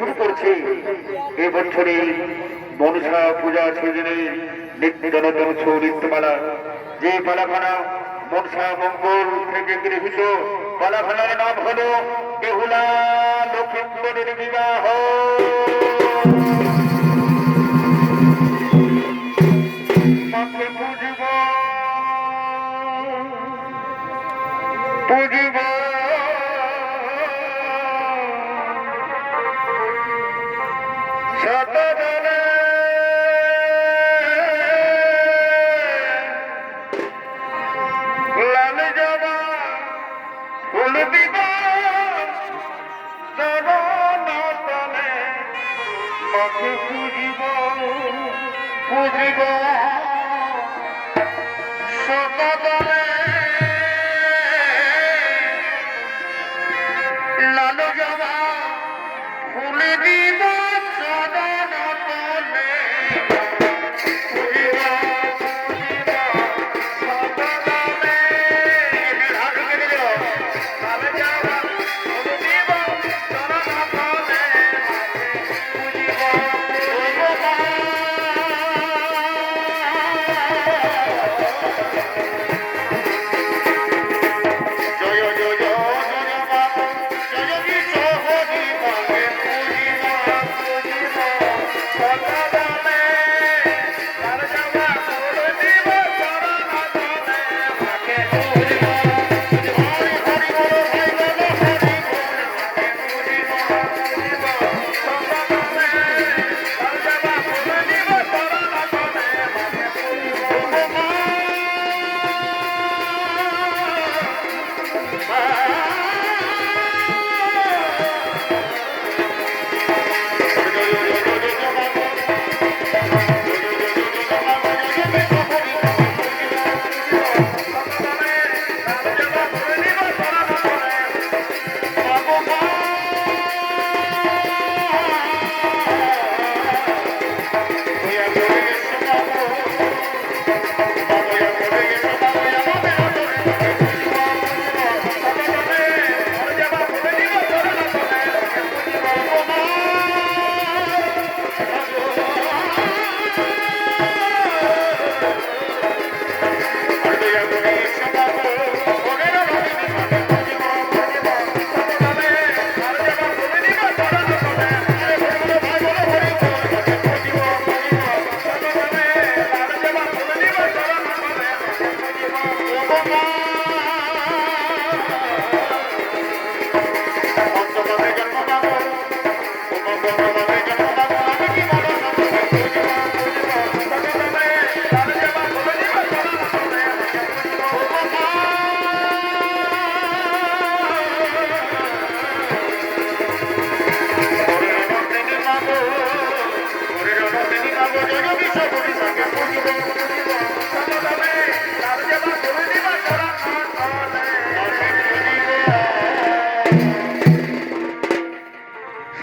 শুরু করছে এবছরে মনসা পূজা সিজনে নিত্য নতুন ছৌ নৃত্যমালা। যে পালাখানা মনসা মঙ্গল থেকে গৃহীত পালাখানার নাম হলো বেহুলা লক্ষিন্দরের বিবাহ। মাকে পুজিব পুজিব শতজনে লাল জবা ফুল দিব চরণ তলে। মাকে পুজিব পুজিব শতজনে লাল জবা ফুল দিব চরণ তলে।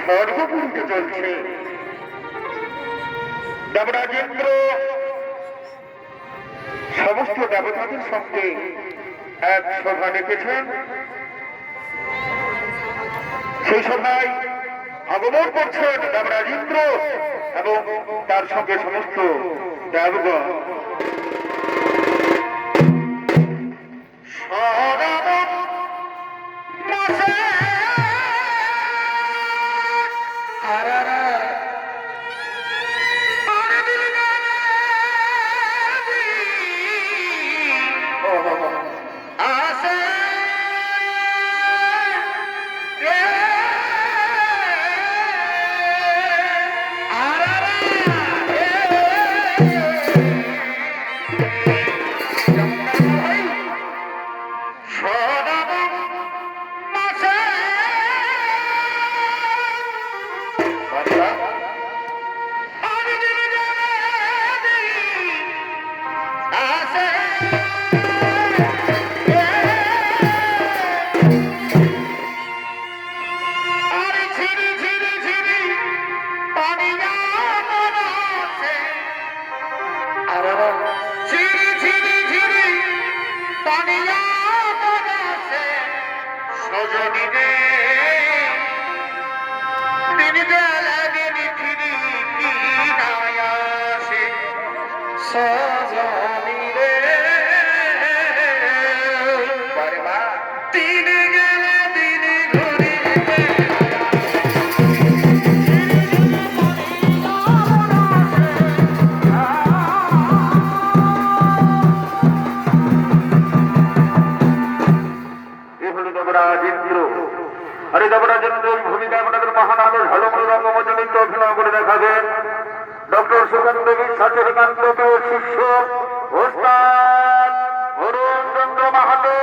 সর্বপুরীতে চলছে দেবরাজেন্দ্র সমস্ত দেবতাদের সঙ্গে এক সভা ডেকেছেন। সেই সভায় আগমন করছেন দেবরাজেন্দ্র এবং তার সঙ্গে সমস্ত দেবগণ। তিনি বেলা দিন ফিরি কি নাই আসে সজনী রে বারবা দিন গেলে দিন ঘুরিবে আরে দেবরাজেন্দ্রের ভূমিকা আপনাদের মহান আলো ঝলমল রঙ্গমঞ্চে অভিনয় করে দেখাবেন ডক্টর সুকান্ত বিশ্বাসের কান্তকে শিষ্য ওস্তাদ অরুণ চন্দ্র মাহাতো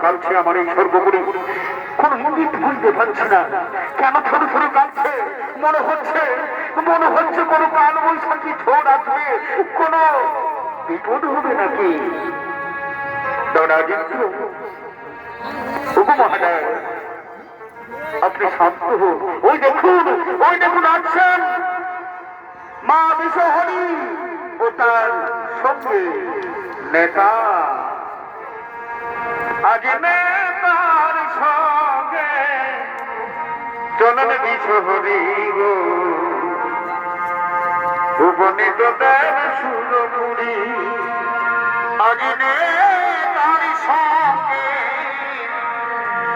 কাঁদছে আমার এই সর্বোপরি কোন ইঙ্গিত বুঝতে পারছি না কেন ছোট ছোট কাঁদছে মনে হচ্ছে কোনো কাল বৈশাখী ঝড় আসবে কোন বিপদ হবে নাকি মহারাজ আপনি শান্ত হন ওই দেখুন আসছেন মা বিশ্বহরি ও তার সঙ্গে নেতা আজ নেতার সঙ্গে চলন বিশ্বহরি গো উপনীত দেন সুরপুরি আজ নেতার সঙ্গে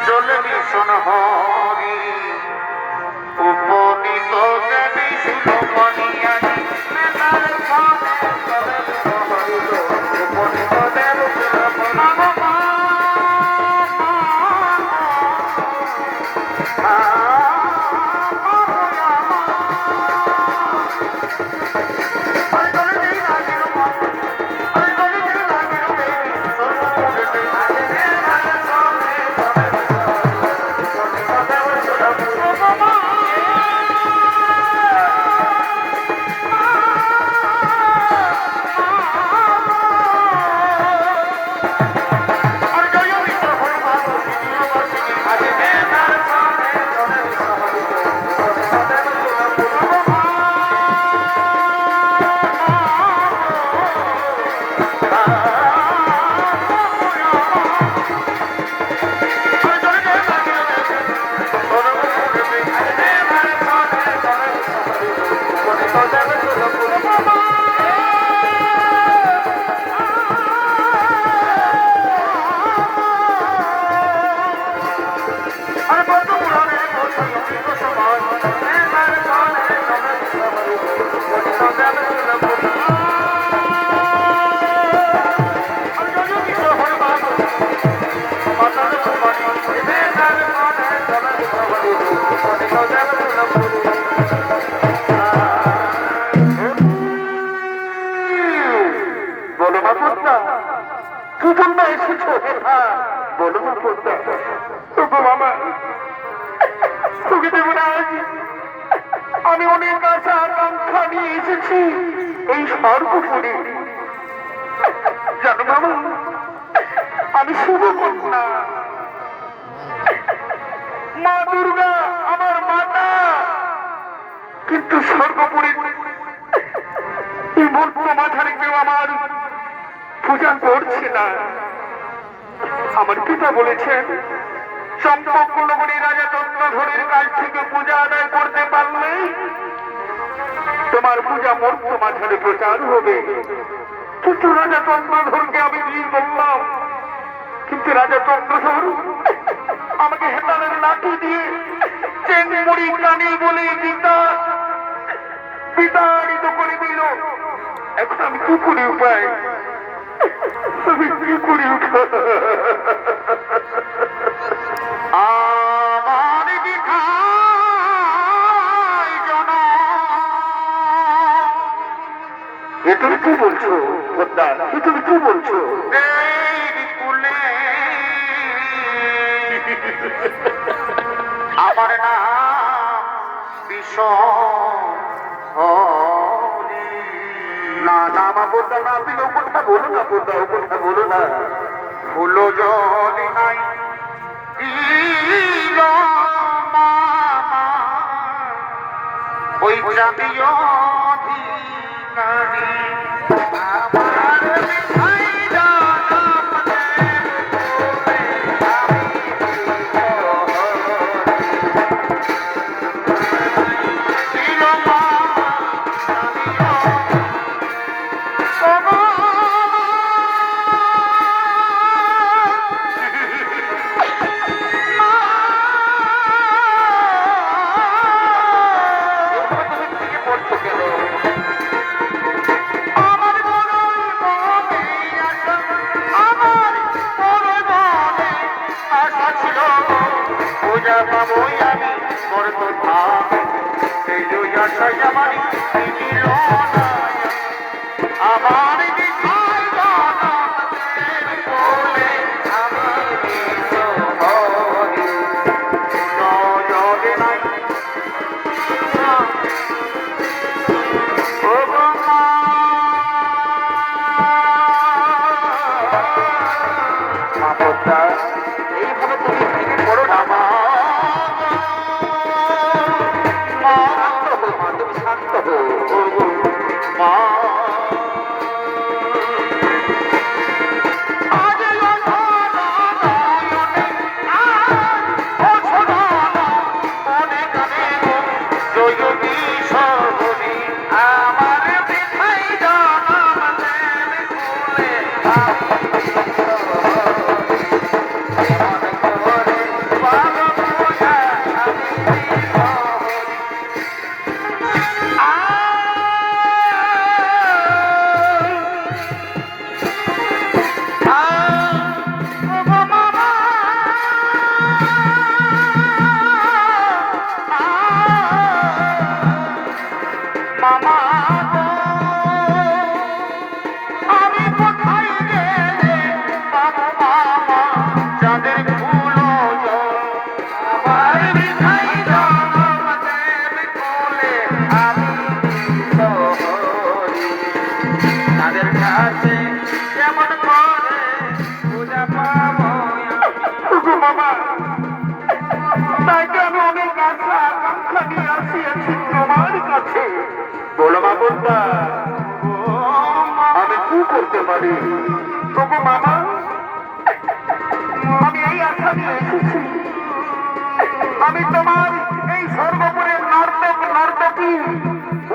চল ভীষণ হরি উপনীত দেন সুরপুরি আমি অনেক আশা আকাঙ্ক্ষা নিয়ে এসেছি এই সর্বোপরি জানো বাবা আমি শুভ কন্যা মা দুর্গা আমার মাতা কিন্তু সর্বোপরি এই মূর্ত মাথার কেউ আমার পূজা করছে না আমার পিতা বলেছেন চম্পকনগরী রাজা চন্দ্রধরের কাছ থেকে পূজা আদায় করতে পারলে তোমার পূজা মূর্ত মাঝারে প্রচার হবে কিন্তু রাজা চন্দ্রধরকে আমি বিয়ে করলাম কিন্তু রাজা চন্দ্রধর আমাকে হেতালের লাঠি দিয়ে চেংমুড়ি কানি বলে বিতাড়িত করে দিল এখন আমি কি করি উপায় আমি কি করি উপায় আমার এ তুমি কি বলছো তুমি কি বলছো আমার নাম না মা বোধা না আপনি ও কথা বলো না বোধা ও কথা বলো না ফুলো জল নাই ওই জাতীয় আমার মা পদ্মা, এইভাবে তুমি ভেঙে পড়ো না মা। শান্ত হো মা, তুমি শান্ত হো মা। বলো মা পদ্মা, আমি কি করতে পারি? তবু মামা, আমি এই আশা নিয়ে এসেছি, আমি তোমার এই সর্বপুরের নর্তক নর্তকী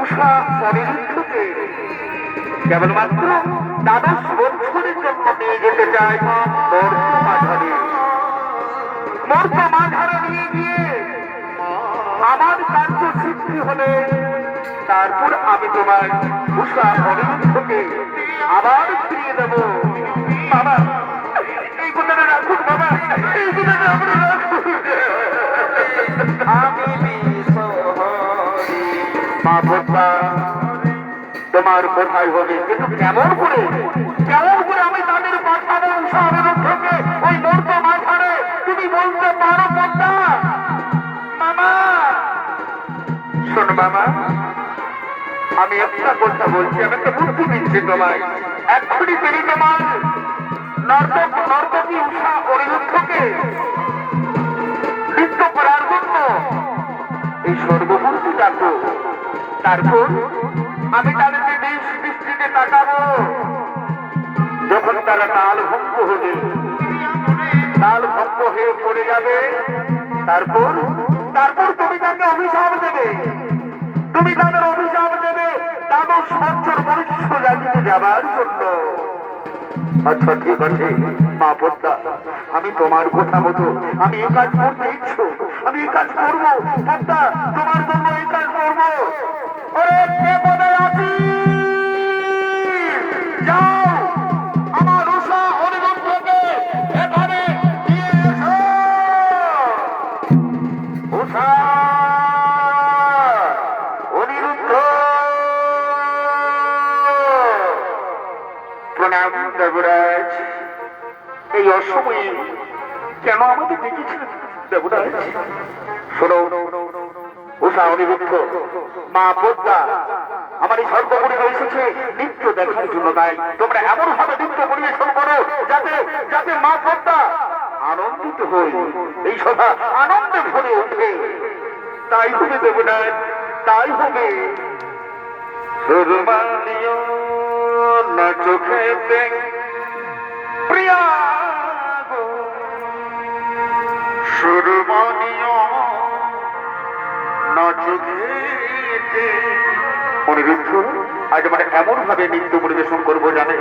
উষা অনিরুদ্ধকে কেবলমাত্র দ্বাদশ বছরের জন্য নিয়ে যেতে চাই মর্ত মাঝারে নিয়ে গিয়ে আমার কার্য সিদ্ধি হলে তারপর আমি তোমার উষা অনিরুদ্ধকে আবার ফিরিয়ে দেব। বাবা, এই কথাটা রাখুন বাবা, এই কথাটা আপনি রাখুন। আমি মা পদ্মা, তোমার কোথায় হবে, কিন্তু কেমন করে আমি তাদের পাঠাবো উষা অনিরুদ্ধকে ওই মর্ত মাঝারে? তুমি বলতে পারো পদ্মা? মামা শোনো মামা, আমি একটা কথা বলছি, আমি একটা বুদ্ধি দিচ্ছি তোমায়। এক্ষুনি তিনি তোমার নর্তকী উষা অনিরুদ্ধকে নৃত্য করার জন্য এই সর্বমূর্তি ডাকো। তারপর আমি তাদেরকে দেশ দৃষ্টিতে তাকাবো। যখন তারা তাল ভঙ্গ হয়ে পড়ে যাবে, তারপর তুমি তাকে অভিশাপ দেবে। তুমি তাদের অভিশাপ দেবে দ্বাদশ বছর মনুষ্য জাতিতে যাবার জন্য। আচ্ছা ঠিক আছে মা পদ্মা, আমি তোমার কথা মতো আমি এই কাজ করতে ইচ্ছুক, আমি এই কাজ করবো পদ্মা, তোমার জন্য এই কাজ করবো। ওরে কে কোথায় আছিস? যাও আমার উষা অনিরুদ্ধকে এখানে নিয়ে এসো। উষা অনিরুদ্ধ, প্রণাম দেবরাজ। এই অসময়ে কেন আমাদের দেখেছিলেন দেবরাজ? শোনো উষা অনিরুদ্ধ, মা পদ্মা আমার এই সর্বপুরী এসেছে নৃত্য দেখার জন্য। তাই তোমরা এমন ভাবে নৃত্য পরিবেশন করো যাতে মা পদ্মা আনন্দিত হই, এই সভা আনন্দে ভরে ওঠে। তাই হবে দেবরাজ, তাই হবে। সুরমানিও না চোখেতে প্রিয়া গো, সুরমানিও না চোখেতে। অনিরুদ্ধ, আজ আমরা এমন ভাবে নৃত্য পরিবেশন করবো যাতে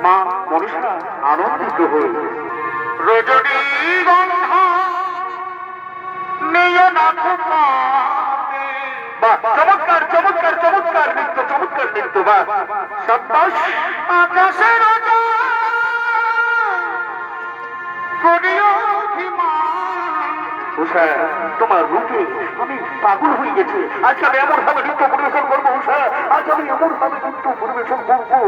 মা মনসা আনন্দিত হই। রজনীগন্ধা নিয়ে না চমৎকার চমৎকার চমৎকার নৃত্য, চমৎকার নৃত্য। বা সাব্বাস। আকাশের উষা, তোমার রূপে আমি পাগল হয়ে গেছি। আজকে আমি এমন ভাবে নৃত্য পরিবেশন করবো উষা, আজ আমি এমন ভাবে নৃত্য পরিবেশন করবো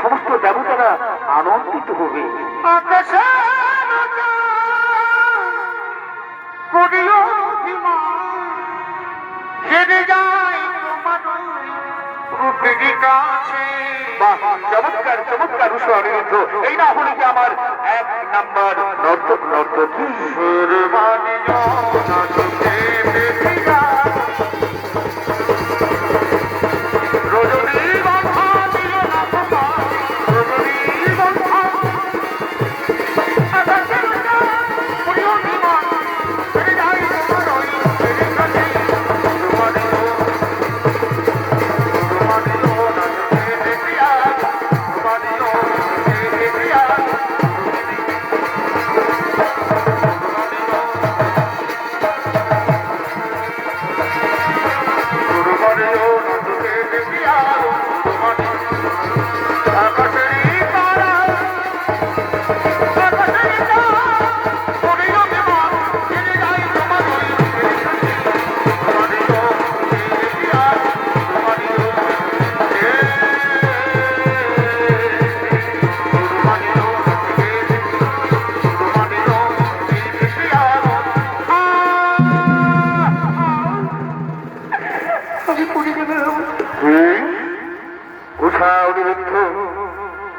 সমস্ত দেবতারা আনন্দিত হবে। রূপ বাহ, চমৎকার চমৎকার উৎসাহ অনিরুদ্ধ। এই না হলে কি আমার এক নাম্বার নর্তক নর্তকী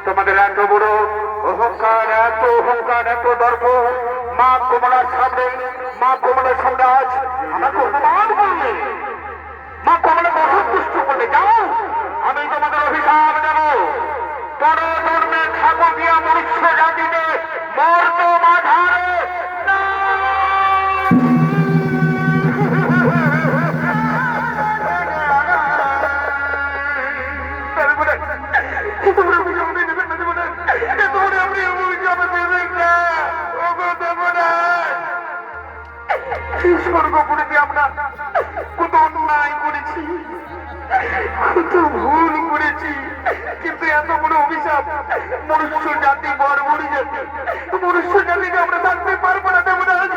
তোমাদের এত বড় অহংকার, এত অহংকার, এত দর্প, মা কমলার সামনে, মা কমলার সামনে আজ আমাকে অপমান করলে, মা কমলাকে অসন্তুষ্ট করলে। যাও, আমি তোমাদের অভিশাপ দেব, পরজন্মে থাকো গিয়া মনুষ্য জাতিতে মর্ত মাঝারে। স্বর্গপুরীতে আমরা কত অন্যায় করেছি, কত ভুল করেছি, কিন্তু এত বড় অভিশাপ মনুষ্য জাতি, বর্বরী জাতি, মনুষ্য জাতিকে আমরা থাকতে পারবো না দেবরাজ,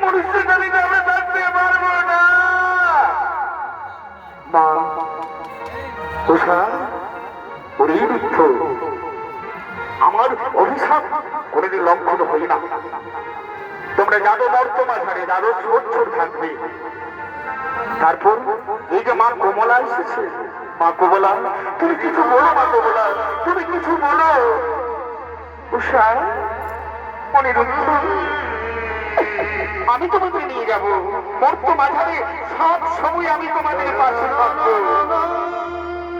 মনুষ্য জাতিকে আমরা থাকতে পারবো না। মা উষা, ওরে দুঃখ, আমার অভিশাপ কোনদিন লঙ্ঘন হয় না। তোমরা যাদব বর্তমান ধারে যাদব ছোট থাকবে। তারপর এই যে মা কমলা এসেছে, মা কমলা তুমি কিছু বলো, মা কমলা তুমি কিছু বলো। উষা, অনিরুদ্ধ, আমি তোমাকে নিয়ে যাবো মর্ত মাঝারে, সব সময় আমি তোমাদের পাশে থাকবো।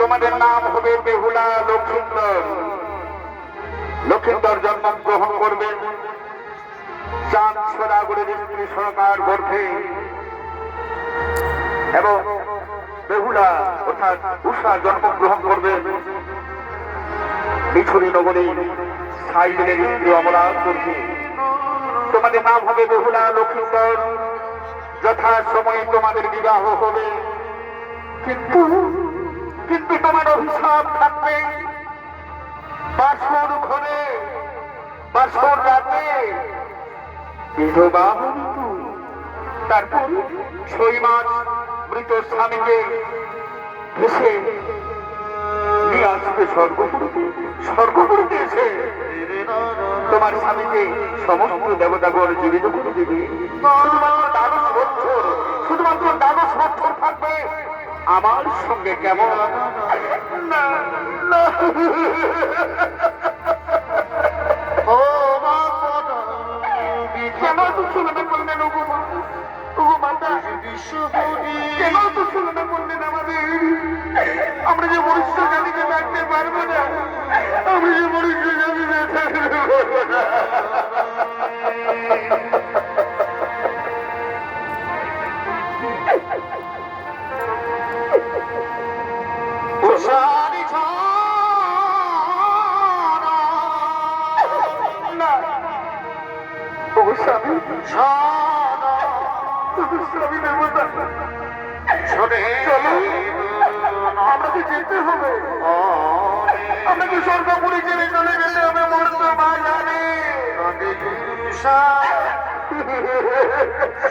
তোমাদের নাম হবে বেহুলা লক্ষিন্দর। লক্ষিন্দর জন্মগ্রহণ করবেন চাঁদ সদাগরের স্ত্রী সরকার গর্ভে, এবং বেহুলা অর্থাৎ উষা জন্মগ্রহণ করবেন মিছরি নগরী সাইদিনের স্ত্রী অমলা গর্ভে। তোমাদের নাম হবে বেহুলা লক্ষিন্দর। যথা সময়ে তোমাদের বিবাহ হবে, কিন্তু কিন্তু তোমার অভিশাপ থাকবে বাসর ঘরে, বাসর রাতে বিধবা। তারপর 6 মাস মৃত স্বামীকে ভেসে নিয়ে আসবে স্বর্গপুরীতে। স্বর্গপুরীতে এসে তোমার স্বামীকে সমস্ত দেবতাগণ জীবিত করে দেবে। শুধুমাত্র 12 বছর থাকবে আমার সঙ্গে। কেমন না না কেন তো শুনতে বললেন কেন তো শুনতে বললেন আমাদের? আমরা যে মনুষ্য জাতিকে থাকতে পারবো না, আমরা যে মনুষ্য জাতিকে থাকতে পারবো না। আমাকে যেতে হবে, আমাকে স্বর্গপুরী ছেড়ে চলে গেলে আমি মরতে পারি।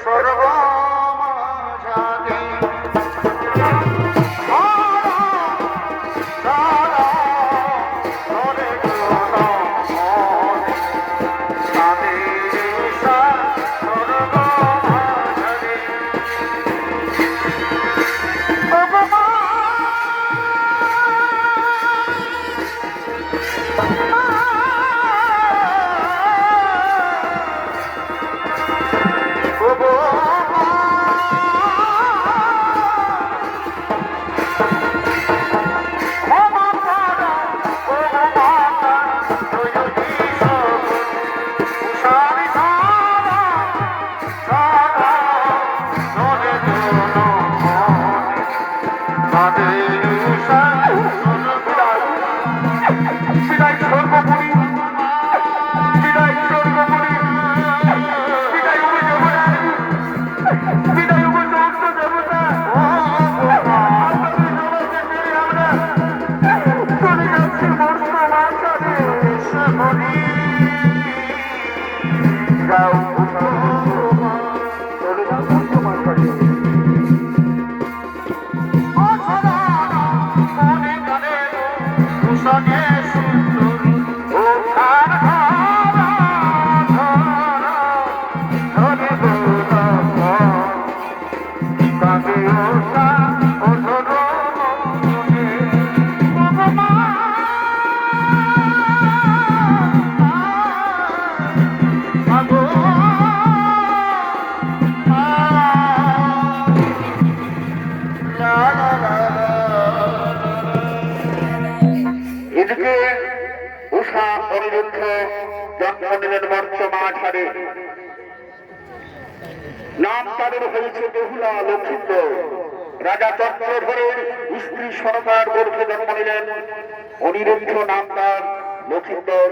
স্বর্গ যাও চলে যাও তোমার কাছে এদিকে উষা অনিরুদ্ধ জন্ম নিলেন মর্চ মাঝারে নাম তাদের হয়েছে বেহুলা লক্ষিন্দর রাজা চক্রধরের স্ত্রী সরকার গর্ভে জন্ম নিলেন অনিরুদ্ধ নাম তার লক্ষিন্দর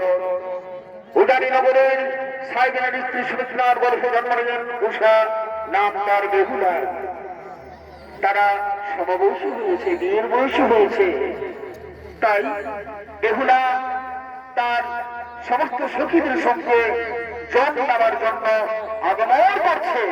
উদারী নগরের সাইবের স্ত্রী সুমিত্রার গর্ভে জন্ম নিলেন উষা নাম তার বেহুলা তারা সমবয়সী হয়েছে বিয়ের বয়সী হয়েছে তাই বেহুলা তার সমস্ত সখীদের সঙ্গে জল নেওয়ার জন্য আগমন করছে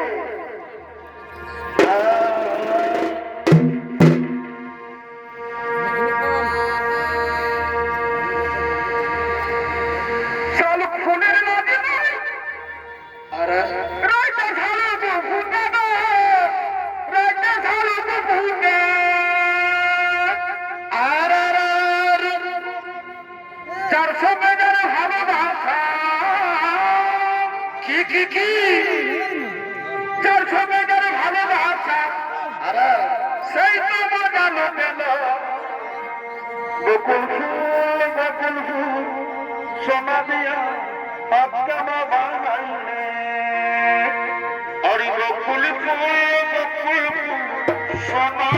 যার সঙ্গে যারা ভালোবাসা সেই তো বাজানো গেল বকুল ফুল সোনা দিয়া আপনা বানাইলে অরি বকুল ফুল সোনা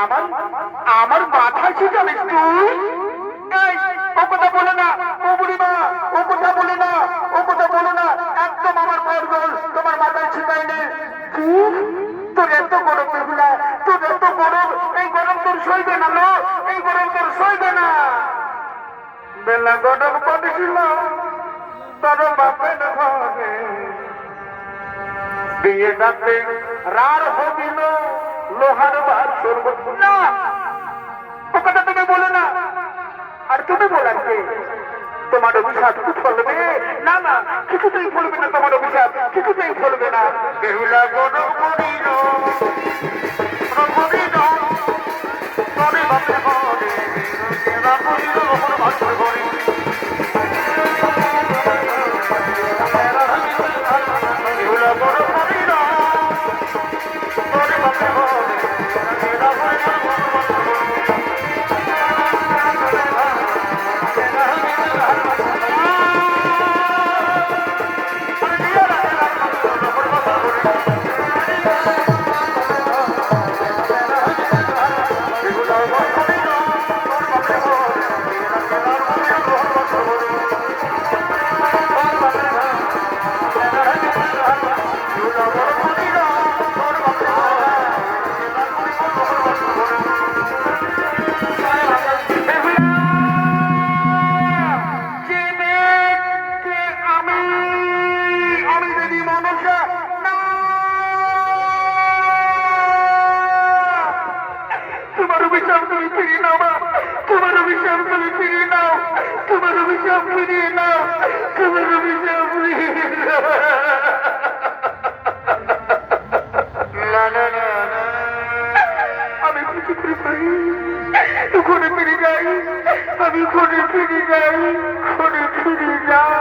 আমার আমার মাথায় ছিটালিস তুই? এই ও কথা বলে না, ও বুড়িমা ও কথা বলে না, ও কথা বলে না, একদম আমার পাগল তোমার মাথায় ছিটাই নেই। কি তোর এত গরম বেহুলা, তোর এত গরম, এই গরম তোর সইবে না, লো এই গরম তোর সইবে না। বেলা গরম পড়েছিল তোর বাপের ঘরে, বিয়ে রাতে রার হবিল লোহার বাসর। না ও কথা তুমি বলে না, আর তুমি বলাচ্ছে তোমার অভিশাপ কি ফলবে? না না কিছুতেই ফলবে না, তোমার অভিশাপ কিছুতেই ফলবে না। বেহুলা গরম করিল করিল তবে বাপে ঘরে, বেলা করিল লোহার বাসর ঘরে। বেহুলা গরম করিল তবে বাপে ঘরে, বেলা করিল লোহার বাসর ঘরে। তোমার অভিশাপ তুমি ফিরিয়ে নাও, তোমার অভিশাপ তুমি ফিরিয়ে নাও, তোমার অভিশাপ ফিরিয়ে নাও, তোমার অভিশাপ ফিরিয়ে নাও। আমি কিছু করে পাই, ঘরে ফিরে যাই, আমি ঘরে ফিরে যাই, ঘরে ফিরে যাই।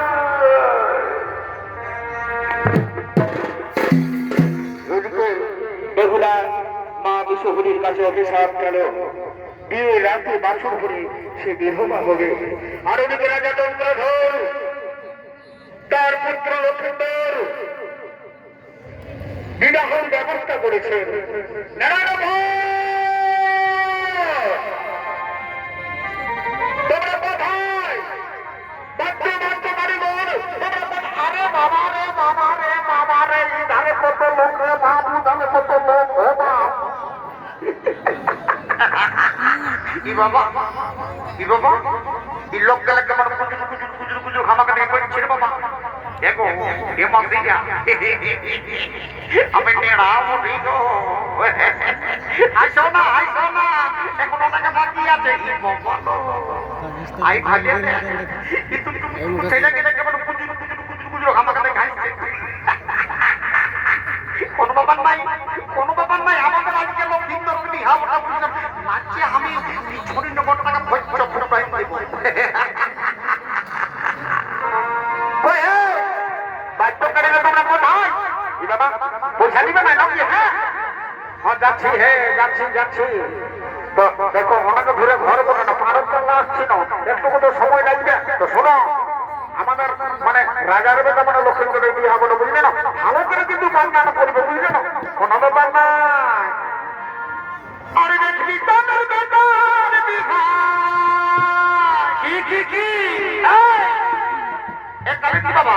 বেহুলা মা বিশ্বহরির কাছে অভিশাপ গেল, বিয়ে রাতে বাসর করে সে বিধবা হবে। আর ওদিকে রাজা চন্দ্রধর তার পুত্র লক্ষ্মীন্দর বিবাহের ব্যবস্থা করেছেন। নারায়ণ তোমরা কোথায়? বাচ্চা বাচ্চা কারিগর আরে বাবা রে বাবা রে বাবা রে, ধারে কত লোক রে বাবু, ধারে কত লোক। ও বাপ কি বাবা, কি বাবা, এই লোক গেলে কেমন কুজুর কুজুর কুজুর কুজুর খামাকে নিয়ে করছে রে বাবা। দেখো এ মাসিটা আমি টেড়া মুড়ি গো, আইসো না আইসো না, এখন ওনাকে বাকি আছে। আই ভাগে কিন্তু তুমি সেটা কেটে কেমন কুজুর কুজুর কুজুর কুজুর খামাকে খাইছে। কোন ব্যাপার নাই, কোন ব্যাপার নাই, আমাদের আজকে লোক সুন্দর বিহা ওটা বুঝলাম নাচছে, আমি ছড়ি নম্বর টাকা ভয় ফুটাই দেবো। তোমরা কোথায়? বাবা পয়সা দিবে না নাকি? হ্যাঁ হ্যাঁ যাচ্ছি, হ্যাঁ যাচ্ছি যাচ্ছি। তো দেখো ওনাকে ঘুরে ঘর করে না, পারত না আসছি না, একটু কত সময় লাগবে। তো শোনো আমাদের মানে রাজার বেটা মানে লক্ষ্মীন্দরের বিয়ে হবে বুঝলে না, ভালো করে কিন্তু বান্না করবে বুঝলে না, কোনো ব্যাপার নাই। আরে দেখবি তোদের বেটার বিহা কি কি একালে কি বাবা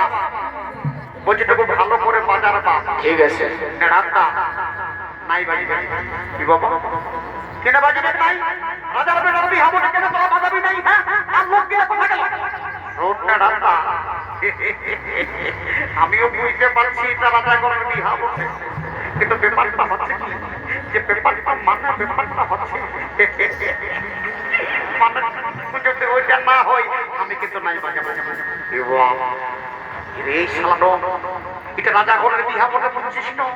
বলছি তোকে ভালো করে বাজার পা। ঠিক আছে রাস্তা নাই বাজবে কি বাবা, কেন বাজবে নাই? রাজার বেটার বিহা হবে কেন তোরা বাজাবি নাই? হ্যাঁ আর লোক গিয়ে কোথা গেল? রোডটা রাস্তা আমিও বুঝতে পারছি এটা রাজা ঘরের বিহা বলছে, কিন্তু ব্যাপারটা হচ্ছে কি যে ব্যাপারটা মানে ব্যাপারটা হচ্ছে যদি ওইটা না হয় আমি কিন্তু নাই বাজাবো। এই শালা এটা রাজা ঘরের বিহা বলে বুঝছিস না,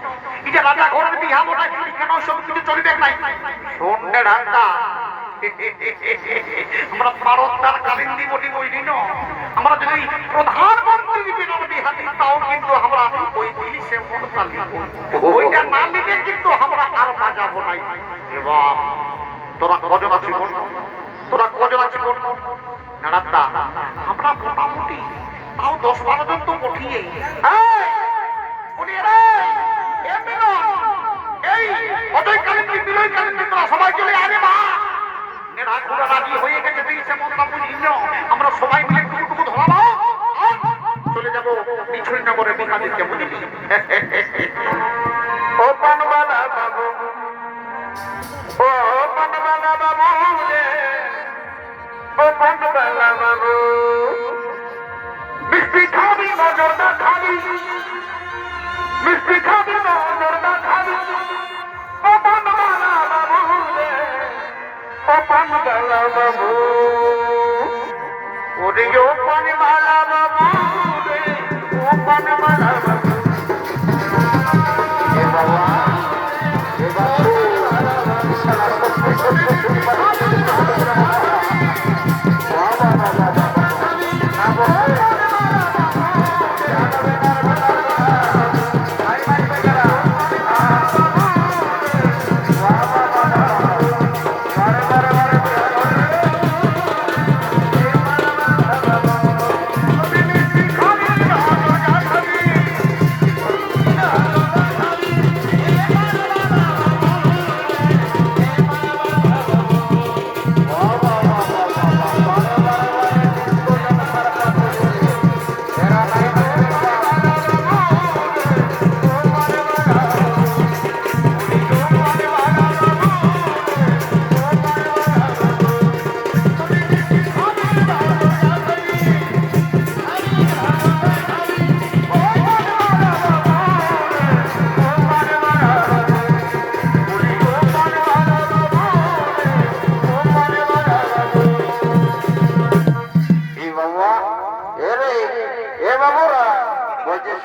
এটা রাজা ঘরের বিহা বলে কেন সব কিছু চলবে নাই? শোনে রাজা আমরা পারতার কালিন্দি বলি বলি না, আমরা যদি প্রধানমন্ত্রী বিহা দিই তাও কিন্তু আমরা ওই জিনিসে ওইটা না নিলে কিন্তু আমরা আর বাজাবো নাই। এবং তোরা কজন আছি বল, তোরা কজন আছি বল রাজা? আমরা মোটামুটি তাও 10-12 জন তো উঠিয়ে। এই ওই কালিন্দি বিলয় কালিন্দি তোরা সবাই চলে আরে মা নেড়াগুলো রাজি হয়ে গেছে দিয়েছে মনটা বুঝিল আমরা সবাই মিলে টুকু ধরাবো চলে যাবো মিছরি নগরে বিকাদিকে বুঝলি ও পানবালা বাবু ও পানবালা বাবু রে ও পানবালা বাবু মিষ্টি খাবি নজরটা খাবি মিষ্টি খাবি নজরটা খাবি ও পানবালা বাবু রে ও পানবালা বাবু ওরে ও পানবালা বাবু রে ও পানবালা বাবু এ বাবা এ বাবু সারা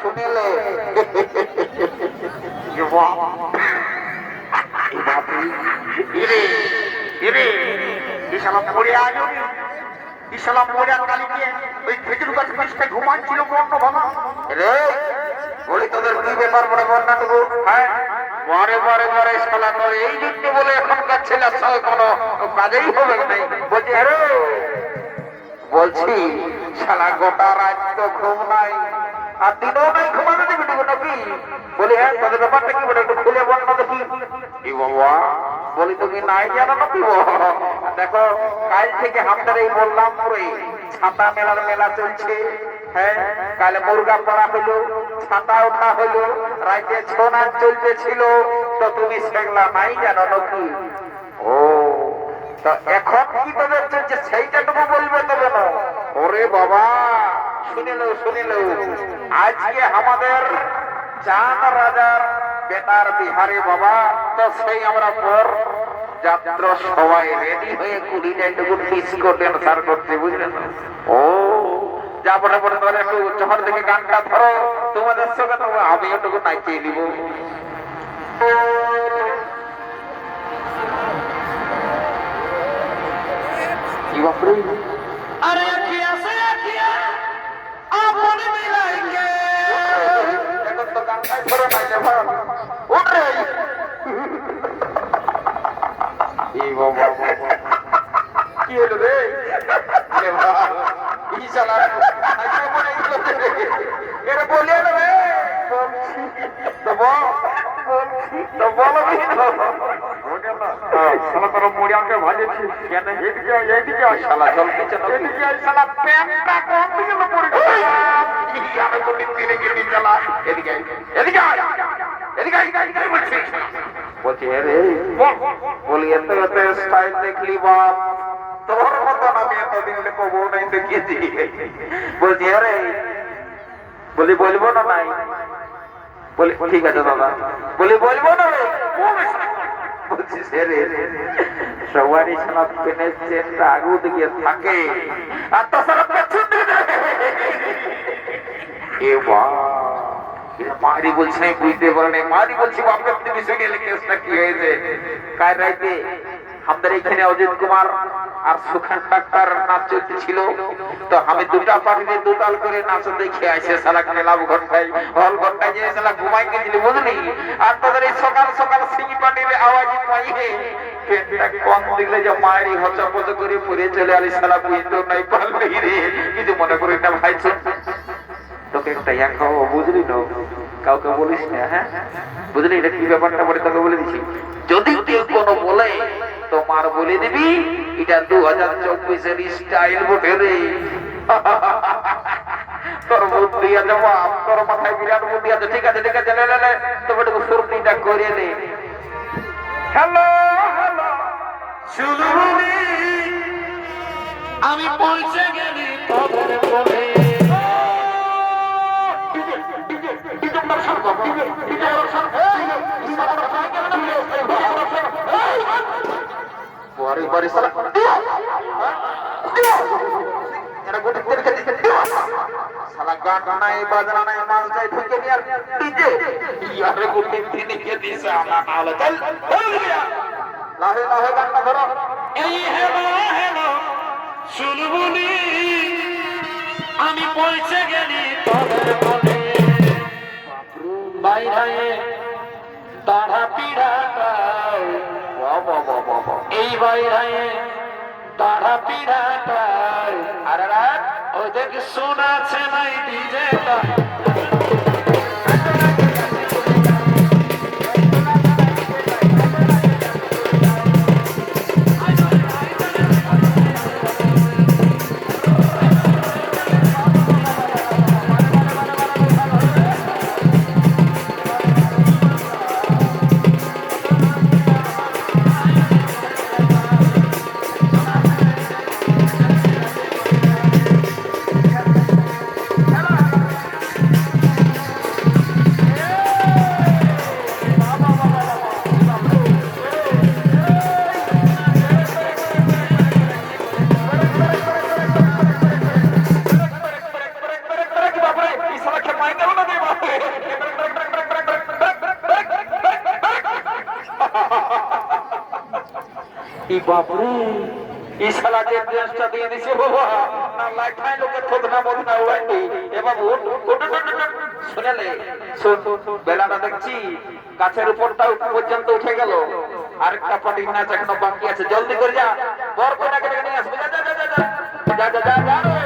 শুনিলে ইসলাম পড়ে আজ ইসলাম পড়ে আর কালি দিয়ে ওই খেজুর গাছ পিছনে ঘুমাচ্ছিল বর্ণ ভাঙা রে বলি তোদের কি ব্যাপার বড় বন্যাটুকু হ্যাঁ পরে পরে পরে শালা করে এই জন্য বলে এখনকার ছেলের সঙ্গে কোনো কাজেই হবে নাই বলছি আরে বলছি শালা গোটা রাত তো ঘুম নাই আর দিনও নাই ঘুমানো দেখি দেখো নাকি বলি হ্যাঁ তোদের ব্যাপারটা কি বলে একটু খুলে বল না দেখি কি বাবা বলি তুমি নাই জানো নাকি দেখো কাল থেকে আমাদের এই বললাম পুরো ছাতা মেলার মেলা চলছে হ্যাঁ কালে মুরগা পড়া হলো ছাতা ওঠা হলো রাইতে ছৌ নাচ চলতেছিল তো তুমি সেগুলা নাই জানো নাকি ও তো এখন কি তোদের চলছে সেইটাটুকু বলবে তবে না ওরে বাবা শুনিল আজকে আমাদের চান রাজার বেটার বিহারে বাবা তো সেই আমরা পর যাত্রা সবাই রেডি হয়ে 20টাটুকু ডিস্কো ড্যান্সার করতে বুঝলেন ও যা পরে পরে তোমরা একটু শহর থেকে গানটা ধরো তোমাদের সঙ্গে তো আমি একটু নাচিয়ে দিব কি বাপরে अरे अखियां से अखियां आपन मिलाएंगे এখন তো গানটাই ধরো নাই রে ভাই ওরে এই বাবা কি হলো রে এ বাবা এই শালা আইসা মনে গেল এরা বলে না রে তো বল তো বলো শালা তোর মুড়িয়াকে ভাজেছি কেন এইদিকে শালা চল পিছনে এইদিকে শালা প্যান্টটা কম দিকে পড়ে গেছে আমি তো দিনে গিয়ে শালা এদিকে বলছি রে বলি এত স্টাইল দেখলি বাপ তোর মতো আমি এতদিন কবো নাই দেখিয়েছি বলছি রে বলি বলবো না নাই বলি ঠিক আছে দাদা বলি বলবো না রে বলছি রে সবারই সারা পেনের চেনটা আগু দিকে থাকে আর তাছাড়া পেছন দিকে এ বা মারি বলছি আমি বুঝতে পারি মারি বলছি বাপকে তুমি শুনে কেসটা কি হয়েছে কাল রাইতে আমাদের এখানে অজিত কুমার আর সুখান ডাক্তার নাচ চলতেছিল তো আমি দুটা পার্টিতে দুতাল করে নাচ দেখে আসে সালা খেলাম ঘন্টায় হল ঘন্টায় যে সালা ঘুমাই গেছিলি বুঝলি আর তোদের এই সকাল সকাল সিঙ্গি পার্টির আওয়াজ পাইয়ে পেটটা কম দিলে যে মায়েরই হচপচ করে পড়ে চলে আলি সালা বুঝতে নাই পারলি রে কিছু মনে করি না ভাই তোকে একটা খাওয়া বুঝলি না কাউকে বলিস না, হ্যাঁ বুঝলি? এটা কি ব্যাপারটা বলে তোকে বলে দিছি, যদি কেউ কোনো বলে তোমার বলে দিবি এটা 2024-এর স্টাইল বটে রে। তোর বুদ্ধি আছে বাপ, তোর মাথায় বিরাট বুদ্ধি আছে। ঠিক আছে ঠিক আছে, তবে একটু সর্দিটা করে নে। হ্যালো হ্যালো শুনুনি আমি পৌঁছে গেলি তোদের বলে এই হেলো হেলো শুনবুনি আমি পৌঁছে গেলি তোদের বলে বাইরে দাঁড়া পিড়াটা এই বাইরে দাঁড়া পিড়াটা আরে ওই দেখ শোনাছে নাই ডিজেটা বাপরে এই শালা যে ড্রেসটা দিয়ে দিছে বাবা, না লাইটাই লোকে থোদনা বদনা উড়াইনি। এ বাবু শুনেলে, বেলাটা দেখছি গাছের উপরটা পর্যন্ত উঠে গেল, আরেকটা পার্টি নাচ এখনো বাকি আছে। জলদি করে যা, বর কইনাকে ডেকে নিয়ে আসবে। যা যা যা যা যা যা যা যা রে।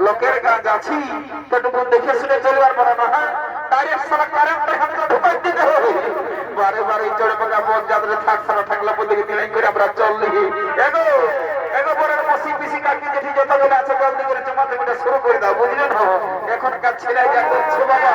লোকের কাজ আছি, দেখে শুনে চলবার পারে না। ডাইরেক্ট সারা কারেন্ট এখানে ঢুকাই দিতে হবে। বারে বারে চড়ে পাকা বল যাদের থাক সারা থাকলে বলতে দিলেন করে আমরা চললি এগো এগো পরের মসি পিসি কাকি জেঠি যতগুলো আছে জলদি করে জমা জমিটা শুরু করে দাও, বুঝলেন? এখনকার ছেলে যা করছে বাবা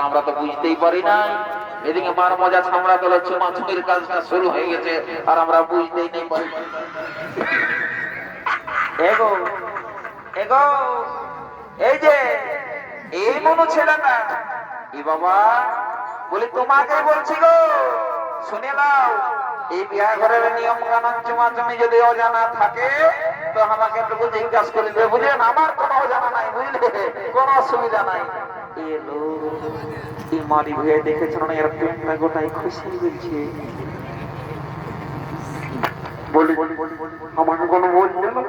আমরা তো বুঝতেই পারি না। এদিকে মার মজা ছামড়া তোলা চুমাচুমির কাজটা শুরু হয়ে গেছে আর আমরা বুঝতেই নেই পারি। এগো এগো এই যে এই মনো ছেলে না এ বাবা বলি তোমাকে বলছি গো শুনে নাও, এই বিয়া ঘরের নিয়ম কানুন চুমাচুমি যদি অজানা থাকে তো আমাকে একটু জিজ্ঞাসা করে দেবে, বুঝলেন? আমার কোনো অজানা নাই, বুঝলে, কোনো অসুবিধা নাই। এলো এই মারি ভুয়ে দেখেছিল না এর প্রেমটা গোটাই খুশি বলছে। বলি আমাকে কোনো বলছে না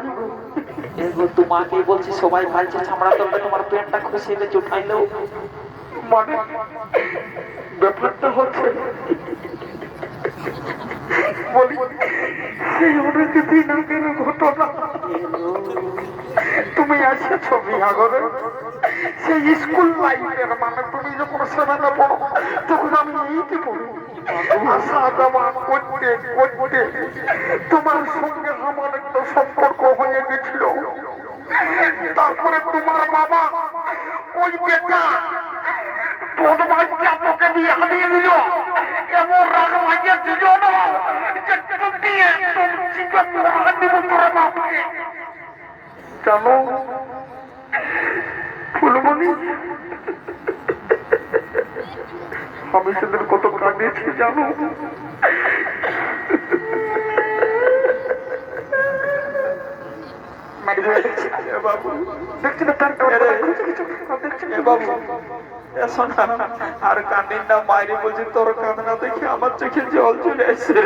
এগো তোমাকে বলছি, সবাই ভালছে চামড়া তোলতে তোমার প্রেমটা খুশি হয়েছে উঠাইলেও মানে ব্যাপারটা হচ্ছে বলি সেই অনেক দিন আগের ঘটনা। তুমি এসেছ বিহাগরে সেই স্কুল লাইফের, মানে তুমি যখন সেখানে পড়ো তখন আমি এইটি পড়ি। আসা যাওয়া করতে করতে তোমার সঙ্গে আমার একটা সম্পর্ক হয়ে গেছিল। তারপরে তোমার বাবা ওই বেটা তোকে বিয়ে হারিয়ে দিল, এমন রাগ ভাইয়ে দিল না যে টুটিয়ে জানো ফুলমণি, আমি সেদিন কত কাঁদিয়েছি জানো। আর কান্দিন না, মায়ের বলছি তোর কান্না দেখে আমার চোখে জল চলে আসছে।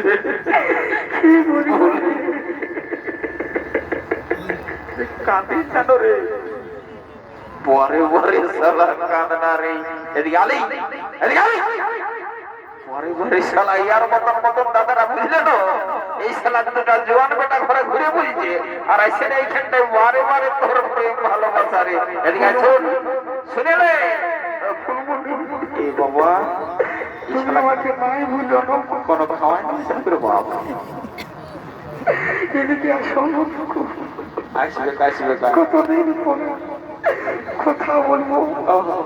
কি বলি কান্দিন কেন রে? পরে পরে সালা কান্না রে, এদিকে আলি এদিকে আলি পরে পরে শালা ইয়ার মতন মতন দাদারা বুঝলে তো, এই শালা দুটা জোয়ান বেটা ঘরে ঘুরে বুঝছে আর এসে এইখানটায় বারে বারে তোর প্রেম ভালোবাসা রে। এদিকে শোন শুনে রে এ বাবা, তুমি আমাকে নাই ভুলো না, কোনো খাওয়াই না বাবা। এদিকে আসবে আসবে কতদিন পরে কথা বলবো।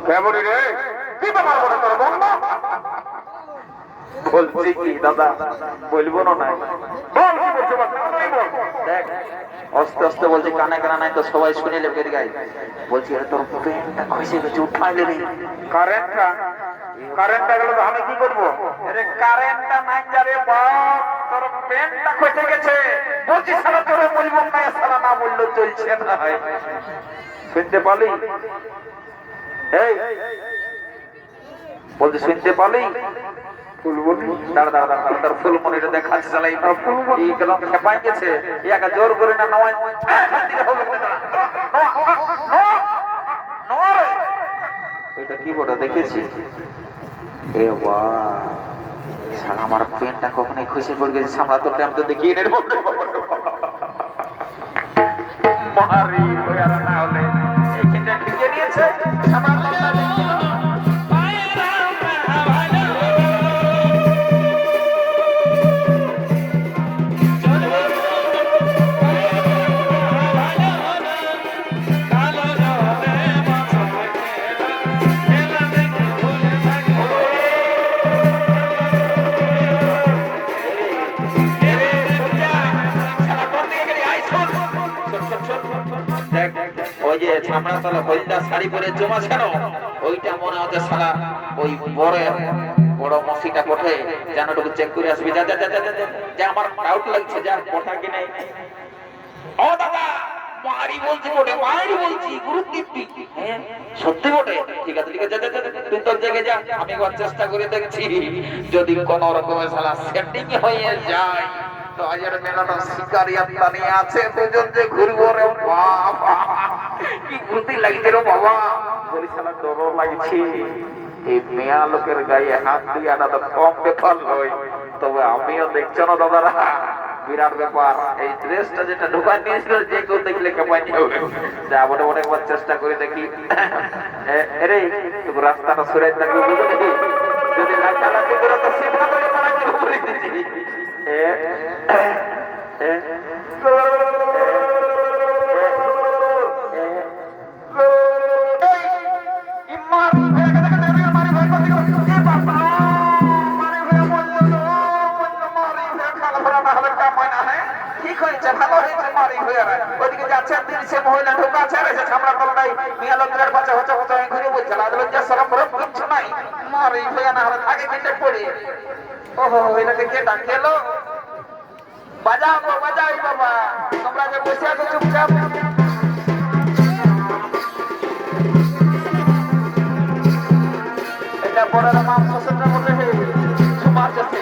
কেমন রে কি ব্যাপার বলে তোর বল না? বলছি কি দাদা, বলবো না নাই? বল কি বলছো বাবা, তাড়াতাড়ি বল। দেখ আস্তে আস্তে বলছি, কানে কানে নাই তো সবাই শুনে নেবে গাই। বলছি আরে তোর প্যান্টটা খসে গেছে, উঠাইলে রে। কারেন্টটা গেলে তো আমি কি করবো? আরে কারেন্টটা নাই যারে বাপ, তোর প্যান্টটা খসে গেছে। বলছি শালা তোরে বলবো না, শালা না বললো চলছে না। শুনতে পালি? এই বলছি শুনতে পালি? দাঁড়া দাঁড়া দাঁড়া, তোর ফুলমনিটা দেখাচ্ছে শালা, এই একদম খেপাই গেছে। একা জোর করে না নয় ওইটা কি বড় দেখেছি? এ বাহ, শালা আমার পেনটা কখনোই খুশি পড়ে গেছে, সামলা তোর আমি তো দেখিয়ে নেব। মারি আর না হলে এইখানটা ঢুকে নিয়েছে আমার লতা দেখি না। ওই যে ছামড়া তলা হলদা শাড়ি পরে জমা ছিল, ওইটা মনে হচ্ছে শালা ওই বড় মসিটা কোঠে জানাটুকু চেক করে আসবি। যা যা যা যা যা, যা আমার ডাউট লাগছে, যা কোঠা কি নাই। ও দাদা মারি বলছি বটে, মারি বলছি গুরুত্ব দিবি। হ্যাঁ সত্যি বটে, ঠিক আছে ঠিক আছে, যা যা যা, তুই তোর জায়গায় যা, আমি একবার চেষ্টা করে দেখছি যদি কোন রকমের শালা সেটিং হয়ে যায় তো আজের মেলাটা শিকারিয়া নিয়ে আছে, দুজন যে ঘুরবো রে বাবা, কি ঘুরতে লাগছে রে বাবা। বলি শালা ডরও লাগছে, এই মেয়া লোকের গায়ে হাত দিয়ে আনা তো কম ব্যাপার নয়, তবে আমিও দেখছো না দাদারা বিরাট ব্যাপার। এই ড্রেসটা যেটা ঢোকায় নিয়েছিল, যে কেউ দেখলে কেমন হবে, যা বটে বটে একবার চেষ্টা করে দেখি। এরে তোকে রাস্তাটা সরাই থাকবে বুঝলি, যদি না চালাতে করে তো সেভাবে ঘুরে দিচ্ছি। ঠিক হয়েছে, ভালো হয়েছে, মারি হয়ে ওইদিকে যাচ্ছে সে মহিলা ঢোকা আছে, ছামড়া কলটাই মিয়া লোকের পাশে হচ্ছে হচ্ছে ঘুরে বলছে লজ্জা সরম বরফ কিছু নাই, মারি হয়ে না হলে আগে কেটে পড়ে। ওহো এটাকে কে ডাকেলো? বাজাও তো বাজাই বাবা, তোমরা যে বসে আছো চুপচাপ। এটা বড় মাম পছন্দ বলে তোমার কাছে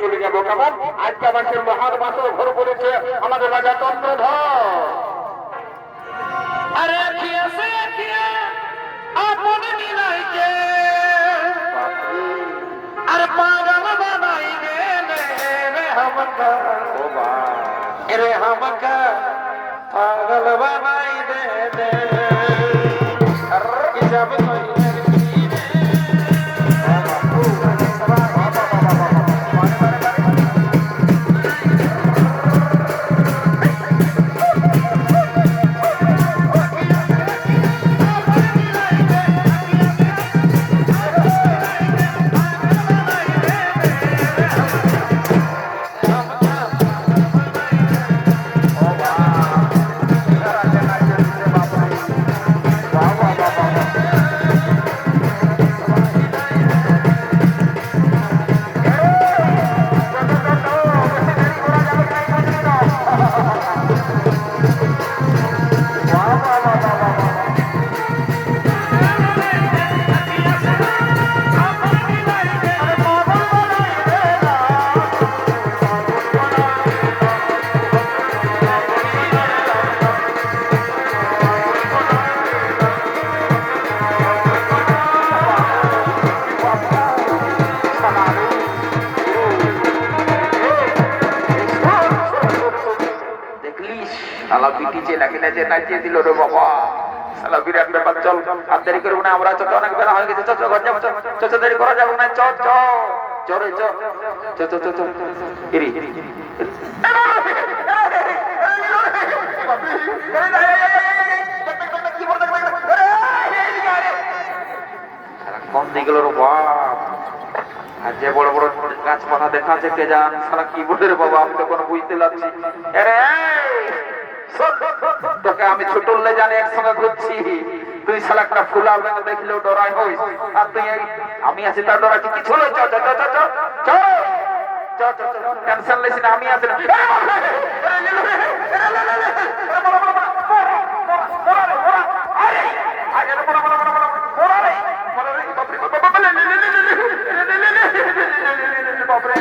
চলে যাবো কেমন। আজকে মাসের মহান মাসে ঘর করেছে আমাদের রাজা চন্দ্রধর। আরে আপন মিলাইকে আরে পাগল বানাই দেলে রে हमका, রে हमका পাগল বানাই দেলে जब कोई নাকি নাচিয়ে দিল রে বাবা শালা বিরাট ব্যাপার চল আর দেরি করবো না আমরা চল অনেক বেলা হয়ে গেছে চল চল ঘর যাবো চল চল দেরি করা যাবে না চল চল চলে চল চল চল চল ইরি কম দিয়ে গেল রে বাপ আর যে বড় বড় গাছপালা দেখা আছে কে জান শালা কি বলে রে বাবা আমি তো কোনো বুঝতে পারছি আরে তোকে আমি ছোটলে জানি একসঙ্গে ঘুরছি তুই শালা একটা ফুলা ব্যাঙ দেখলেও ডরাই হইস আর তুই আমি আছি তার ডরাচ্ছি কিছু হলো চ চ চ চ চ চ চ টেনশন লিস না আমি আছি না বাপরে